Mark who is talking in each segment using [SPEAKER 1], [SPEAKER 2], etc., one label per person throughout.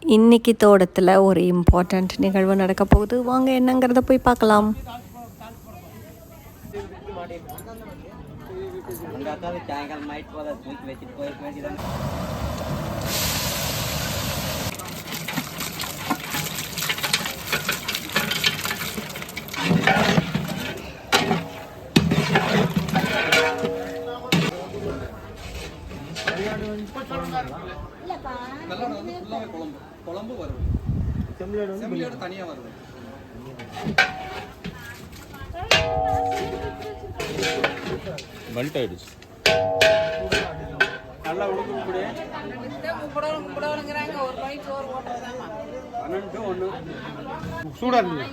[SPEAKER 1] இன்றைக்கி தோட்டத்தில் ஒரு இம்பார்ட்டண்ட் நிகழ்வு நடக்க போகுது. வாங்க என்னங்கிறத போய் பார்க்கலாம்.
[SPEAKER 2] குழம்பு வருது, செம்மறியாடு தனியா வருது. மல்ட் ஆயிடுச்சு. நல்லா உழுந்து சூடா இருக்கு.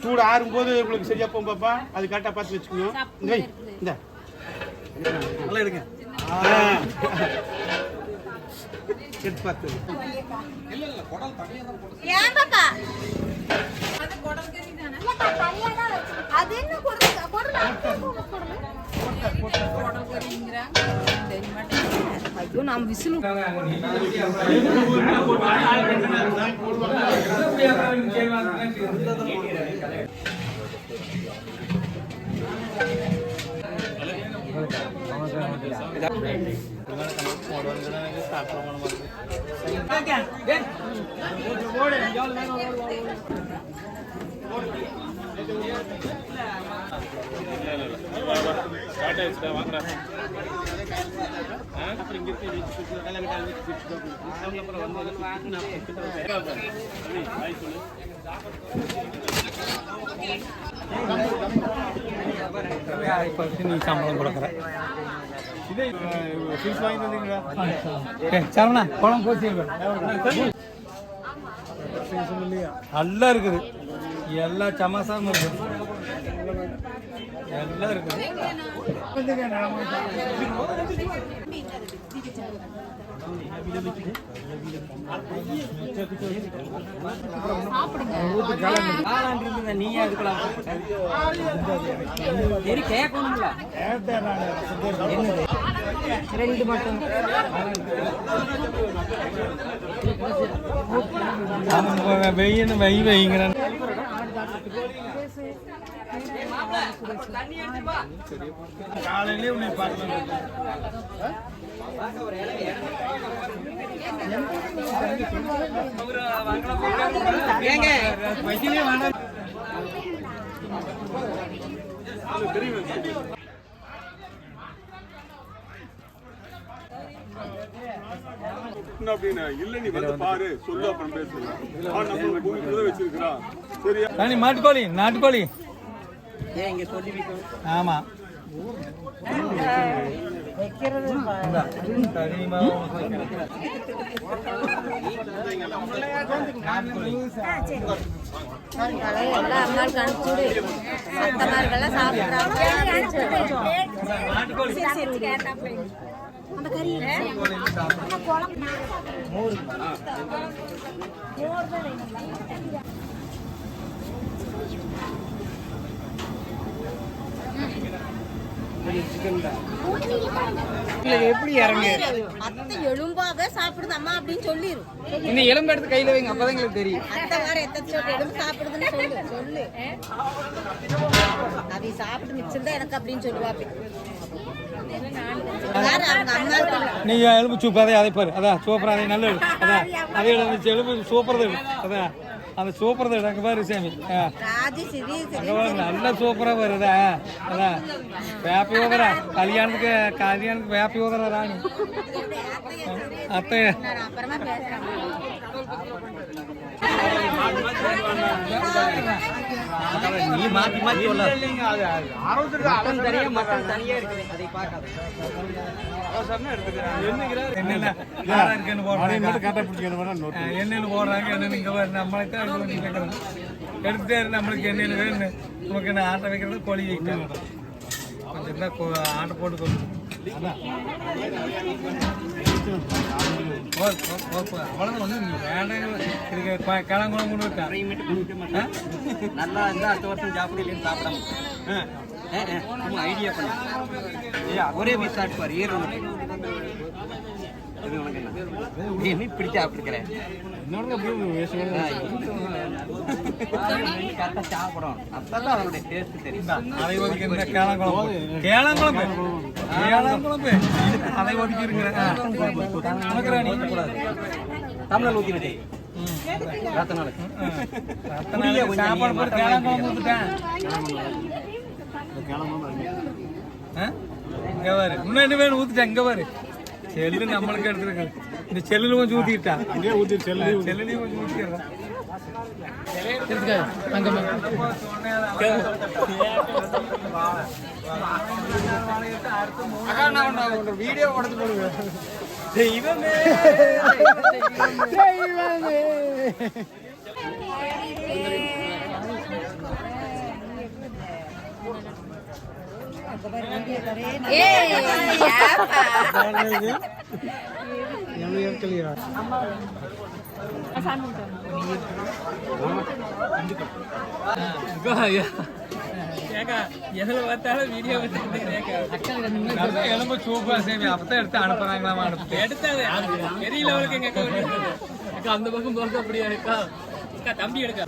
[SPEAKER 2] சூடு ஆறும்போது உங்களுக்கு சரியா போகும் பாப்பா. அது கரெக்டா பார்த்து வச்சுக்கணும். இந்த நல்லா எடுங்க.
[SPEAKER 3] ஐயோ நாம் விசில்
[SPEAKER 2] நீ சம்பளம் கொடுக்குற வாங்கி தந்தீங்களா? சரவணா குளம் போச்சு நல்லா இருக்குது. எல்லா சமாசாவும் இருக்குது. எல்லாம் இருக்குது. நீ அதுக்கலாம் கேட்கணும்ல. ரெண்டு மட்டும் வெய்யன்னு வை வைங்கிறேன். காலையிலே உன்னை பார்க்கலாம். நாட்டுக்கோழி நாட்டுக்கோழி ஆமா எப்படி இறங்கு எலும்பாக சாப்பிடுது அம்மா அப்படின்னு சொல்லிரு. இன்னும் எலும்பு எடுத்து கையில வைங்க, அப்பதான் எங்களுக்கு தெரியும். அத்தை வார எலும்பு சாப்பிடுதுன்னு சொல்லு சொல்லு. அது சாப்பிட்டு மிச்சம் தான் எனக்கு அப்படின்னு சொல்லுவாப்பி. நீங்க எலும்பு சூப்பாதே அதை பாரு. அதான் சூப்பரா அதை நல்ல அதான் அதே எலும்பு சூப்பர் அதான் அந்த சூப்பர் தான் அங்கே பாரு சாமி. நல்ல சூப்பரா வருதா. அதான் வேப்பி ஓகரா கல்யாணத்துக்கு வேப்பி ஓகரா ராணி அத்தை. நீ மாத்தி மாத்தி என்னன்னு போடுறாங்க என்னன்னு இங்க நம்மளுக்கு எடுத்துட்டே இருந்து நம்மளுக்கு என்னென்ன வேணும். நமக்கு என்ன ஆட்டை வைக்கிறது கோழி வைக்கணும். கொஞ்சம் ஆட்டை போட்டு கொண்டு அவ்வளோதான் வந்து வேண்டாம். இதுக்கு கிழங்குளம் கொண்டு விட்டா நல்லா இருந்தால் அடுத்த வருஷம் சாப்பிடலன்னு சாப்பிடாம ஐடியா பண்ண ஒரே பீஸ் சாப்பிடுவார்.
[SPEAKER 3] இப்படி சாப்பிட்டுக்கிறேன் சாப்பிடும் அப்பதான் அதனுடைய டேஸ்ட் தெரியும்.
[SPEAKER 2] அதை ஒதுக்கிருங்க கேளங்குழம்பு அதை ஒதுக்கிருங்க
[SPEAKER 3] தமிழ் ஊற்றி விட்டு ரத்த நாள்
[SPEAKER 2] சாப்பாடு போட்டு கேளங்குழம்பு ஊத்துட்டேன். இங்க பாரு இன்னும் என்ன வேணும் ஊத்துட்டேன். இங்க பாரு செல்லு நம்மளுக்கு எடுத்துருக்கு. இந்த செல்லுல கொஞ்சம் ஊத்திட்டா செல்லுலயும் கொஞ்சம் ஊத்திடுறேன். வீடியோ உடச்சு போடுவேன். தெய்வமே
[SPEAKER 4] எதுல பார்த்தாலும் வீடியோ
[SPEAKER 2] எலும்பு சூப்பரா சேவை அப்பதான் எடுத்து அனுப்புறாங்களாமா.
[SPEAKER 4] எடுத்தாது பெரிய லெவலுக்கு எங்க அக்கா அந்த பக்கம் போறது அப்படியா இருக்கா அக்கா தம்பி எடுக்க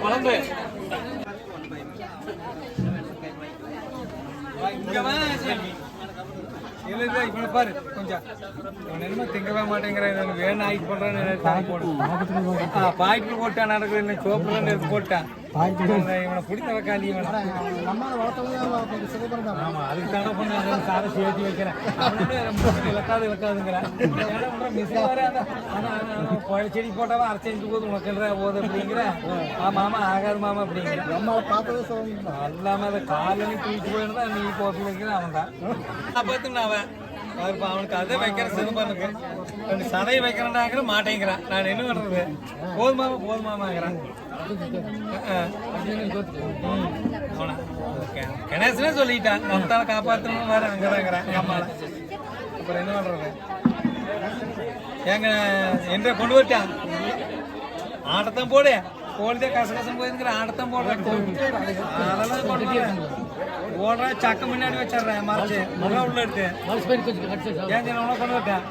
[SPEAKER 2] குழம்பு இவனை பாரு கொஞ்சம் என்ன திங்கவே மாட்டேங்கிறேன் வேணும் ஆகிட்டு பண்றேன்னு பாக்கெட் போட்டான் நடக்குது என்ன சோப்புல எடுத்து போட்டான் இவனை பிடித்த வைக்காண்டி ஆமா அதுக்கு தடை பண்ண சாரை சேர்த்து வைக்கிறேன் இலக்காதுங்கிறேன் செடி போட்டாவா அரைச்சி போது உனக்கு போகுது அப்படிங்கிற மாமா ஆகாது மாமா அப்படிங்கிற எல்லாமே அதை காலையும் தூக்கி போயிருந்தா நீ போட்டு வைக்கிற அவன் தான் பார்த்துனா அவன் அவனுக்கு அதை வைக்கிற சிதம்பரனுக்கு கொஞ்சம் சதை வைக்கிறேன்னாங்கிற மாட்டேங்கிறான். நான் என்ன பண்றது போதுமாமாங்கிறான். கணேசனே சொல்லிட்டான் மொத்தால காப்பாற்றணும் வேற அங்கதாங்கிறான் எங்க அம்மால. அப்புறம் என்ன பண்றது ஏங்க என்ற கொண்டு வட்டான் ஆட்டத்தான் போடு போடுதே கசகசம் போயிருங்கிற ஆட்டத்தான் போடுறேன். அதெல்லாம் கொண்டு ஓடுற சக்க முன்னாடி வச்சிடுறேன் மறைச்சு முகம் உள்ள எடுத்து ஏன் உனக்கு கொண்டு விட்டேன்.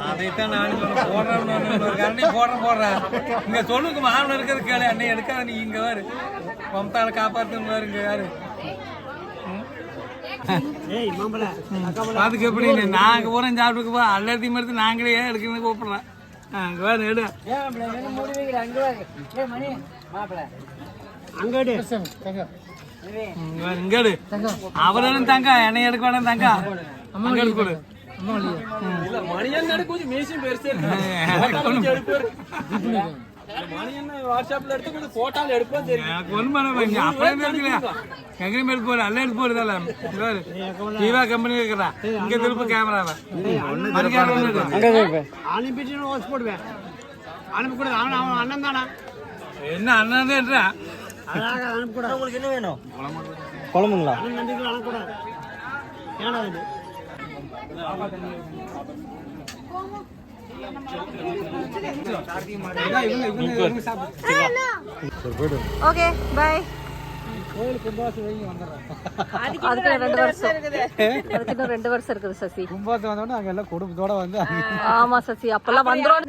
[SPEAKER 2] அதைத்தான் நான் போடுறேன் போடுறேன் இங்க சொல்லுங்க மாமன் இருக்கிறது கேளு அன்னை எடுக்காத நீ இங்க வாரு மமதால காப்பாத்துன்னு வாரு இங்க யாரு அதுக்கு எப்படி நாங்க பூரா சாப்பிட்டுக்கு போ எல்லாத்தையும் எடுத்து நாங்களே எடுக்கணும்னு கூப்பிடுறேன். வேணும் எடு இங்கடு அவரும் தங்க என்னை எடுக்க வேணும் தங்க அம்மா எடுக்க கொடு
[SPEAKER 4] வாட்ஸ்அப்ல எடுத்து போட்டால எடுப்போம்
[SPEAKER 2] எங்கேயும் எடுத்து போடு அல்ல எடுத்து போடுதல்ல ஜீவா கம்பெனி இருக்கிறா இங்க திருப்ப கேமராவை
[SPEAKER 4] அனுப்பிட்டு போடுவேன் அனுப்பி கூட அவன் அண்ணன் தானா
[SPEAKER 2] என்ன அண்ணன்ன்றா
[SPEAKER 3] உங்களுக்கு என்ன வேணும் குழம்புங்களா
[SPEAKER 1] ஓகே பை. அதுக்கு 2 வருஷம் அதுக்கு 2 வருஷம் இருக்குது சசி.
[SPEAKER 2] கும்பாசம் வந்தோடனே அங்க எல்லாம் குடும்பத்தோட வந்து
[SPEAKER 1] ஆமா சசி அப்பெல்லாம் வந்துடும்.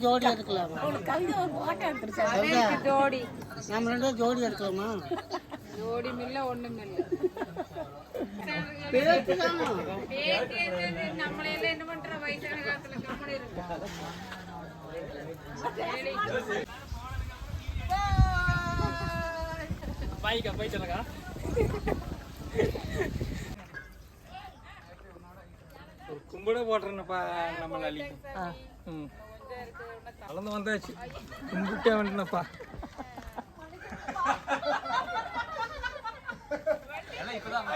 [SPEAKER 5] ஜோடி எடுக்கலாமா ஜோடி எடுக்கலாமா ஜோடி மில்ல ஒண்ணும் இல்ல நம்மளெல்லாம் என்ன பண்ற வயசான காலத்துல கம்மடி இருக்கு
[SPEAKER 4] வாங்கிக்க போயிட்டு
[SPEAKER 2] ஒரு கும்பிட போட்டுறேன்னப்பா நம்மள அழிக்கும். ம் கலந்து வந்தாச்சு, கும்பிட்டே வந்துட்டேனப்பா.
[SPEAKER 3] இப்பதான்